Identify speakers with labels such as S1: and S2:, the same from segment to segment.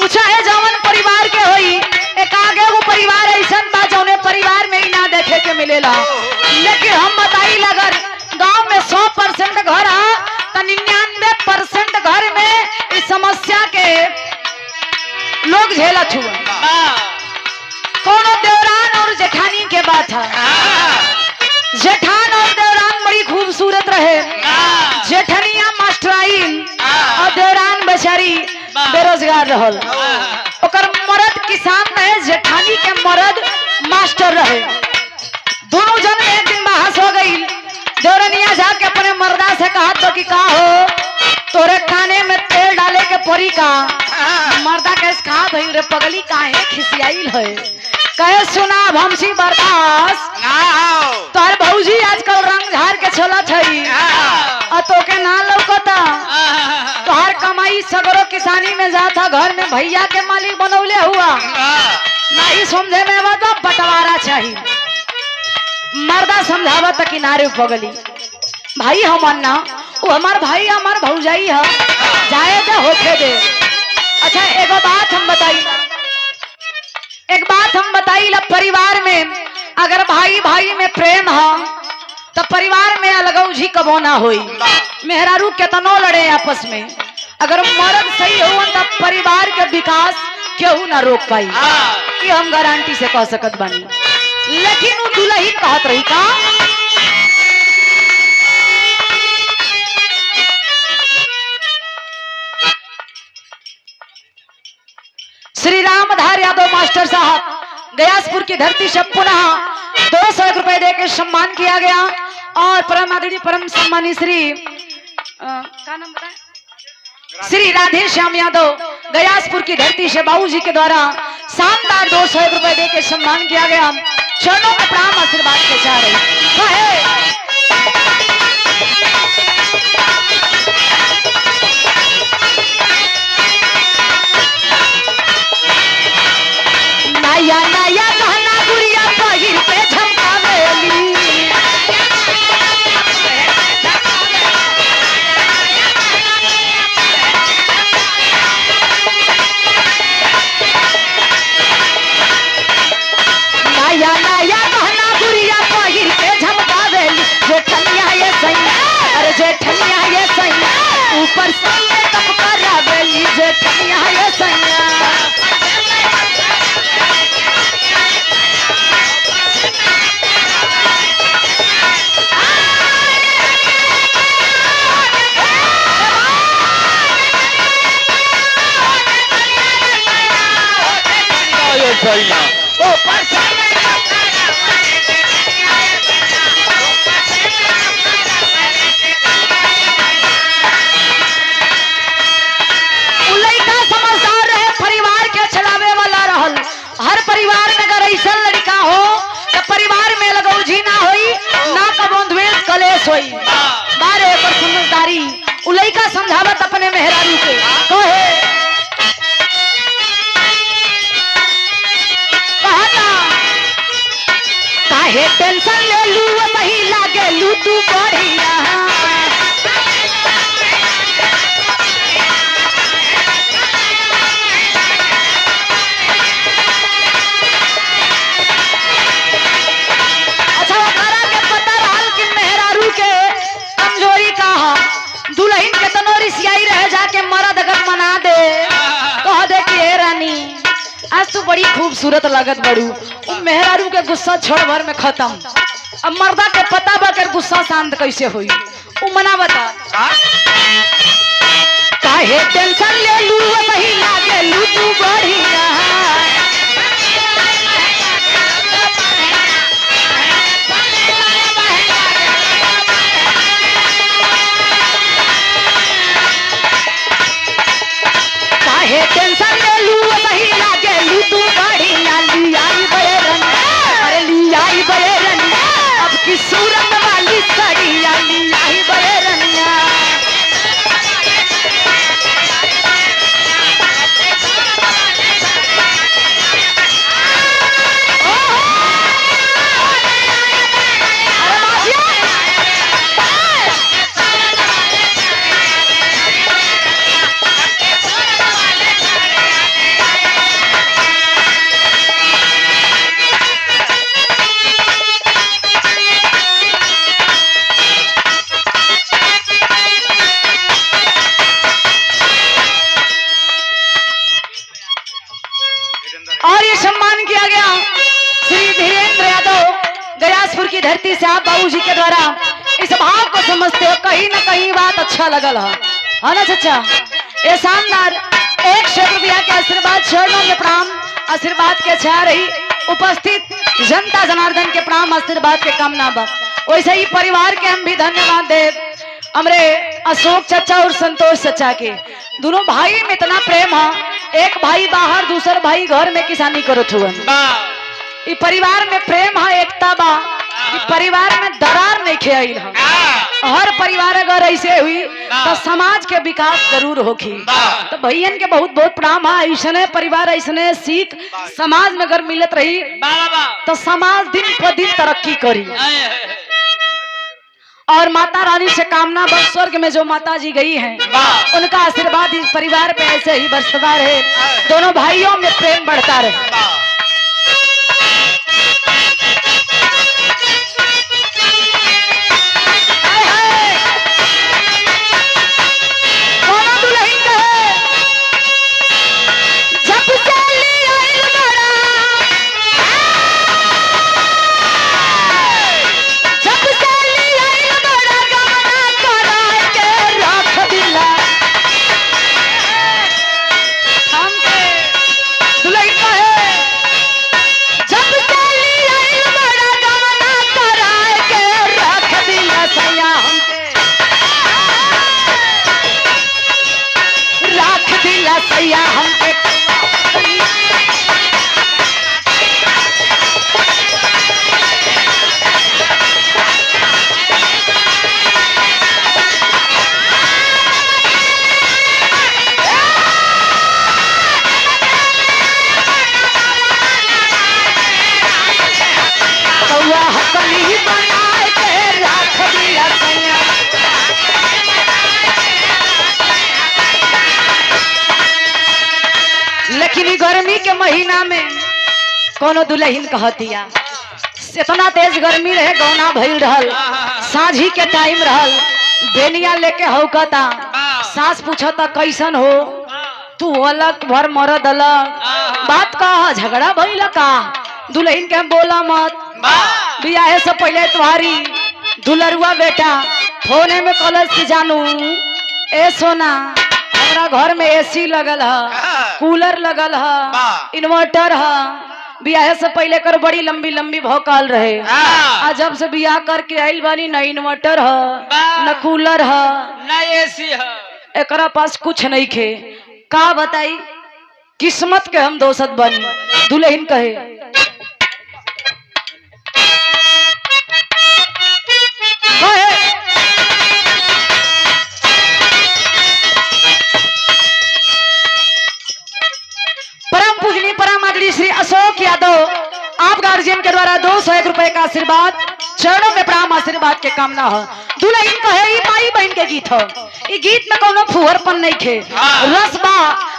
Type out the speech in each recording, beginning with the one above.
S1: चाहे जवन परिवार के होई, एक आगे वो परिवार ऐसा बा जौने परिवार में ही ना देखे के मिलेला। लेकिन हम बताई अगर गांव में 100% घर आ तो 99% घर में इस समस्या के लोग झेलत हुआ। कोनो देवरान और जेठानी के बात है। जेठान और देवरान बड़ी खूबसूरत रहे। जेठनिया मास्टराइन और देवरान बेचारी बेरोजगार रहल। ओकर मर्द किसान रहे, जेठानी के मर्द मास्टर रहे। दोनों जन एक दिन बहस हो गई। देवरनिया जाके अपने मर्दा से कहा तो कि का हो तोरे खाने में तेल डाले के परी का। मर्दा कैसे कहा भइल रे पगली काहे खिसियाइल है। कहे सुना भमसी बर्दाश्त तोहर भौजी आजकल रंग झाड़ के चलत है और तोके ना लौकता। तोहर कमाई सगरो किसानी में जाता, घर में भैया के मालिक बनौले हुआ नहीं समझे में बता बंटवारा चाहिए। मर्दा समझावत किनारे पगली भाई हमन ना वो हमार भाई हमार भौजाई है, जाए दे होके दे। अच्छा एक बात हम बताई ला परिवार में अगर भाई भाई में प्रेम है तो परिवार में अलगौजी कबो ना होई। मेहरारू केतनो लड़े आपस में, अगर मर्द सही हो तो परिवार के विकास केहू ना रोक पाई। ये हम गारंटी से कह सकत बानी। लेकिन वो दुल्ही कहत रही का श्री रामधार यादव मास्टर साहब गयासपुर की धरती से पुनः 201 रुपए देकर सम्मान किया गया। और परम आदरणीय परम सम्मानी श्री क्या नाम बताएं, श्री राधे श्याम यादव गयासपुर की धरती से बाबूजी के द्वारा शानदार 201 रुपए देकर सम्मान किया गया। चरणों में प्रणाम आशीर्वाद के चाह रहे नया नया गहना गुड़िया पहिर के झमकावेली। नया नया गहना गुड़िया पहिर के झमकावेली। जेठनिया ये सैया, अरे जेठनिया ये सैया, ऊपर से मेकअप करावेली। जेठनिया ये सैया हर परिवार में अगर ऐसा लड़का हो तो परिवार में लगौजी ना होई ना कबो द्वेष कलेश होई। बारे पर समझदारी उलैका समझावत अपने मेहरारू के कहे काहे टेंशन ले लू वही लागे लू तू बढ़िया। दुल्हन के तनोरी सियाई रह जाके मर्द अगर मना दे कह दे कि हे रानी आज तू बड़ी खूबसूरत लागत बड़ू। मेहरारू के गुस्सा छोड़ भर में खत्म। अब मर्दा के पता बा कर गुस्सा शांत कैसे हुई उ मना बता। काहे टेंशन ले लू वही लागे लू तू बढ़िया। टेंशन ले लू वही लागे लू तू बढ़िया। लियाई बरनिया, अरे लियाई बरनिया, अब की सूरत वाली सड़िया। लियाई बरनिया गयासपुर की धरती से आप बाबूजी के द्वारा इस भाव को समझते हो, कहीं ना कहीं बात अच्छा लगल है ना चचा? ये शानदार 100 रुपया के आशीर्वाद, चरणों में प्रणाम, आशीर्वाद के छा रही उपस्थित जनता जनार्दन के प्रणाम आशीर्वाद के कामना बा। वैसे ही परिवार के हम भी धन्यवाद दे हमरे अशोक चचा और संतोष चचा के, दोनों भाई में इतना प्रेम है। एक भाई बाहर, दूसरा भाई घर में किसानी करत हुआ। ये परिवार में प्रेम है, एकता बा, कि परिवार में दरार नहीं खेल है। हर परिवार अगर ऐसे हुई तो समाज के विकास जरूर होगी। तो भैयन के बहुत बहुत प्रणाम है। ऐसने परिवार, ऐसने सीख समाज में अगर मिलत रही तो समाज दिन पर दिन तरक्की करी। और माता रानी से कामना बस, स्वर्ग में जो माता जी गई हैं उनका आशीर्वाद इस परिवार पे ऐसे ही बरसता रहे, दोनों भाइयों में प्रेम बढ़ता रहे। लेकिन गर्मी के महीना में कोनो दुल्हन कहतिया, इतना तेज गर्मी रहे, गौना भइल रहल, साझी के टाइम रहल, बेनिया लेके हौकता, सास पूछता कैसन हो, तू अलग भर मरद अलग, बात कहा झगड़ा भइल का? दुल्हन के बोला मत, बियाहे से पहले तुम्हारी दुलरुआ बेटा फोने में कलश की जानू, ए सोना हमरा घर में एसी लगल है, कूलर लगल है, इन्वर्टर है, बियाह से पहले कर बड़ी लंबी लंबी भौकाल रहे, आज जब से बियाह करके आइल बानी न इन्वर्टर है, न कूलर है,
S2: न एसी है,
S1: एकरा पास कुछ नहीं खे। का बताई किस्मत के हम दोस्त बनी। दुल्हन कहे परम पूजनीय परम आदरणीय श्री अशोक यादव, आप गार्जियन के द्वारा 201 रुपए का आशीर्वाद, चरणों में प्रणाम आशीर्वाद के कामना है। दुल्हन कहे ये माई बहन के गीत है, ये गीत में कोनो फुहरपन नहीं खे, रस बा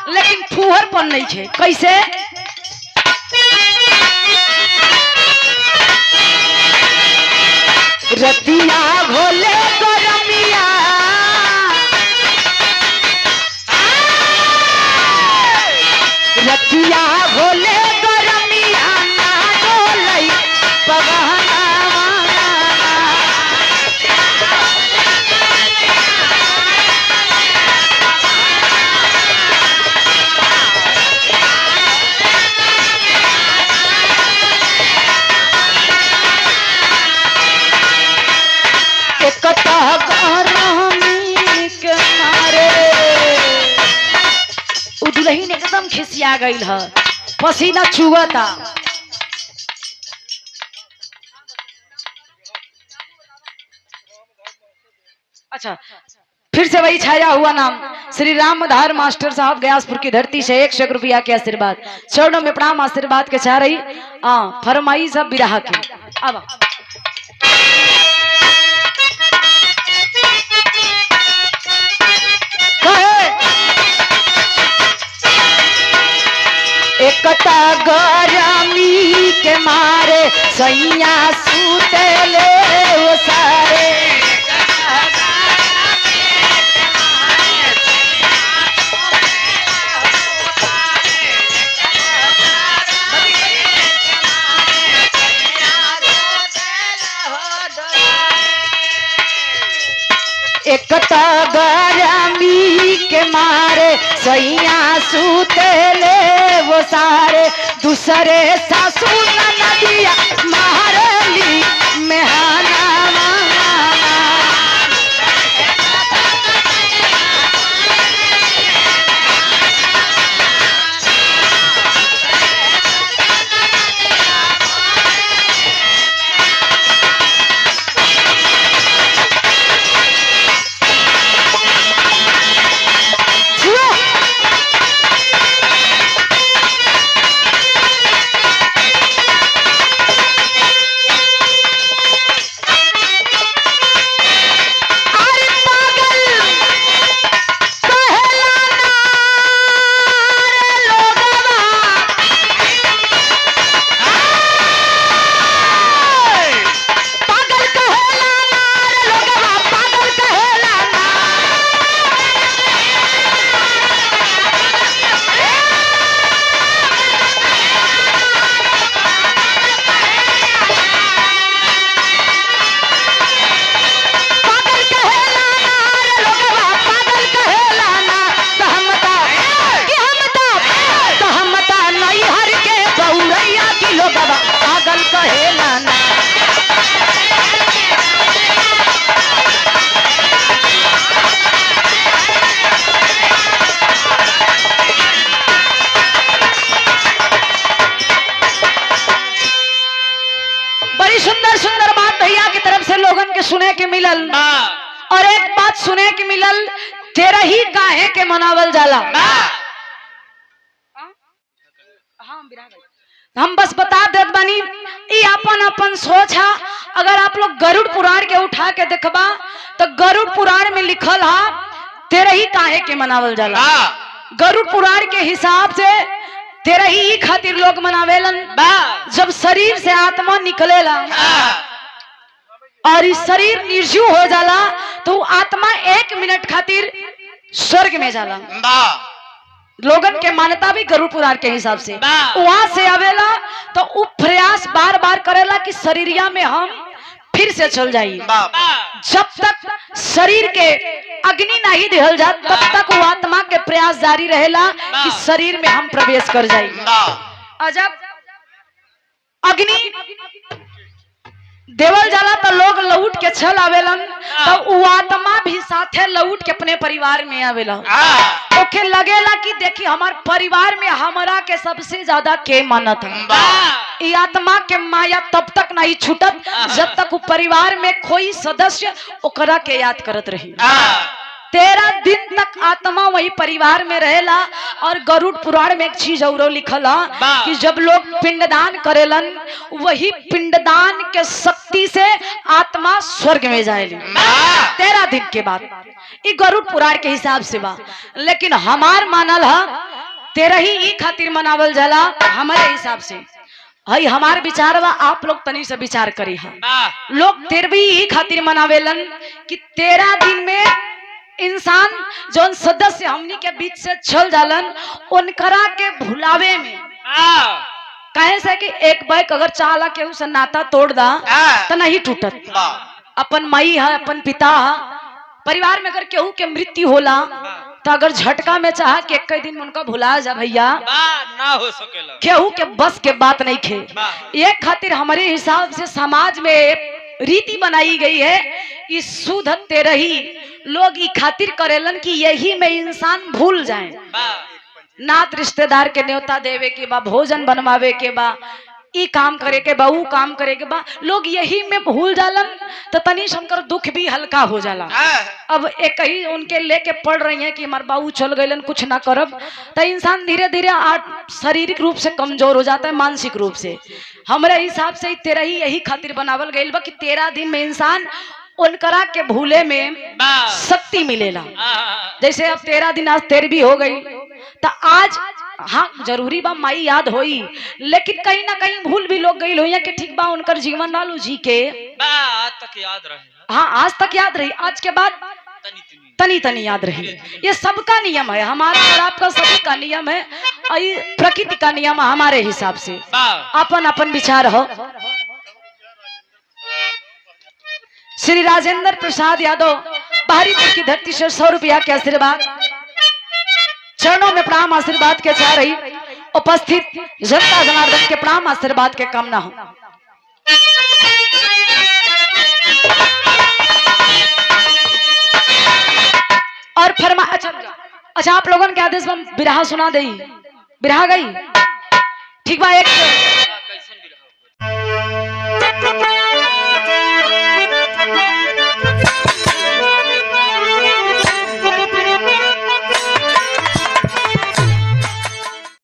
S1: लेकिन फुहरपन नहीं खे। कैसे? रतिया घोले गरमिया रतिया घोले गरमिया ना डोलई पगहना दुल्हन एकदम खिसिया गई है, पसीना चुहता। अच्छा, फिर से वही छाया हुआ नाम श्री रामधार मास्टर साहब, गयासपुर की धरती से 100 रुपया के आशीर्वाद, चरणों में प्रणाम आशीर्वाद के चाह रही फरमाई सब बिरहा की। अब एकटा गरमी के मारे सैया सुतले ओ सारे, एक तो गरमी के मारे सैया सूतेले वो सारे, दूसरे सासू नदिया मारली मेहना। सुंदर सुंदर बात भैया की तरफ से लोगन के सुने के मिलल। और एक बात सुने के मिलल, तेरा ही काहे के मनावल जाला। हम बस बता देत बानी, ई अपन अपन सोच है। अगर आप लोग गरुड़ पुराण के उठा के देखबा तो गरुड़ पुराण में लिखल है तेरा ही काहे के मनावल जाला। गरुड़ पुराण के हिसाब से तेरा ही खातिर लोग मनावेलन। जब शरीर से आत्मा निकलेला और इस शरीर निर्जीव हो जाला तो आत्मा 1 मिनट खातिर स्वर्ग में जाला। लोगन के मान्यता भी गरुड़ पुराण के हिसाब से वहां से आवेला तो वो प्रयास बार बार करेला कि शरीरिया में हम फिर से चल जाइए। जब तक शरीर के अग्नि नहीं दिहल जात तब तक वो आत्मा के प्रयास जारी रहेला कि शरीर में हम प्रवेश कर जाइए। और जब अग्नि देवल जाला तो लोग लौट के चल आवेलन तो वो आत्मा भी साथे लौट के अपने परिवार में आवेला। ओके लगेला कि देखी हमार परिवार में हमारा के सबसे ज्यादा के मानत है। आत्मा के माया तब तक नहीं छूटत जब तक वो परिवार में कोई सदस्य ओकरा के याद करत रही। 13 दिन तक आत्मा वही परिवार में रहेला। और गरुड़ पुराण में एक चीज और लिखल है कि जब लोग पिंडदान करेलन वही पिंडदान के शक्ति से आत्मा स्वर्ग में जाएगी 13 दिन के बाद। ये गरुड़ पुराण के हिसाब से बा। लेकिन हमार मानल है 13 ही खातिर मनावल जाला हमारे हिसाब से। हई हमार विचार बा, आप लोग तनी से विचार करी। लोग 13 ही खातिर मनावेलन कि 13 दिन में इंसान जो सदस्य हमनी के बीच से चल जालन उनकरा के भुलावे में कहे से कि एक बैक अगर चाहला केहू से नाता तोड़ दा तो नहीं टूटत। अपन माई है, अपन पिता है, परिवार में अगर केहू के मृत्यु होला तो अगर झटका में चाह के एक दिन उनका भुला जा भैया ना हो सकेला, केहू के बस के बात नहीं खे। ये खातिर हमारे हिसाब से समाज में रीति बनाई गई है इस शुद्ध 13 ही लोग ई खातिर करेलन कि यही में इंसान भूल जाए। नात रिश्तेदार के न्योता देवे के बा, भोजन बनवावे के बा, ई काम करे के बा, ऊ काम करे के बा, लोग यही में भूल जालन तो तनी शंकर दुख भी हल्का हो जाला। अब एक ही उनके लेके पड़ रही है कि हमार बाबू चल गए कुछ ना करब तो इंसान धीरे धीरे शारीरिक रूप से कमजोर हो जाता है, मानसिक रूप से। हमारे हिसाब से 13 ही यही खातिर बनावल गईल बा कि 13 दिन में इंसान उनकरा के भूले में शक्ति मिलेला। जैसे अब 13 दिन आज 13वीं हो गई तो आज हाँ जरूरी बा माई याद होई, लेकिन कहीं ना कहीं भूल भी लोग गई हुई कि ठीक बा उनकर जीवन लालू जी के आज तक याद रहे। हाँ आज तक याद रही, आज के बाद तनी तनी याद रही। ये सबका नियम है, हमारा और आपका सभी का नियम है, प्रकृति का नियम है हमारे हिसाब से। अपन अपन विचार हो। श्री राजेंद्र प्रसाद यादव बाहरी देश की धरती से 100 रुपया के आशीर्वाद, चरणों में प्रणाम आशीर्वाद के चाह रही उपस्थित जनता जनार्दन के प्रणाम आशीर्वाद के कामना हो। और फरमा अच्छा आप लोगों के आदेश में बिरहा सुना दे, बिरहा गई ठीक बा। एक